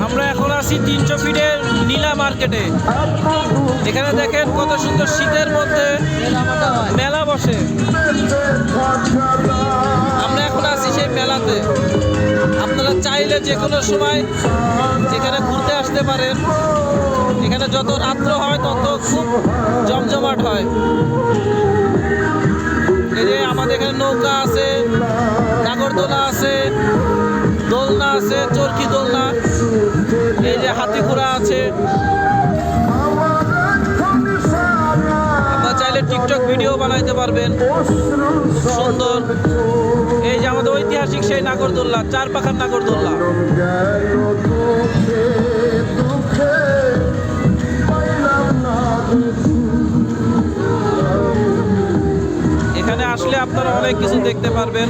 আমরা এখন আছি 300 ফিটের নীলা মার্কেটে। এখানে দেখেন কত সুন্দর শীতের মধ্যে মেলা বসে। আমরা এখন আছি সেই মেলাতে। আপনারা চাইলে যে কোনো সময় এখানে ঘুরতে আসতে পারেন। এখানে যত রাত্র হয় তত খুব জমজমাট হয়। এই যে আমাদের এখানে নৌকা আছে, নাগরদোলা আছে, দোলনা আছে, চরকি দোলনা, এই যে হাতি ঘোড়া আছে। আপনারা চাইলে টিকটক ভিডিও বানাইতে পারবেন, খুব সুন্দর। এই যে আমাদের ঐতিহাসিক সেই নাগরদোল্লা, 4 পাখার নাগরদোল্লা। এখানে আসলে আপনারা অনেক কিছু দেখতে পারবেন।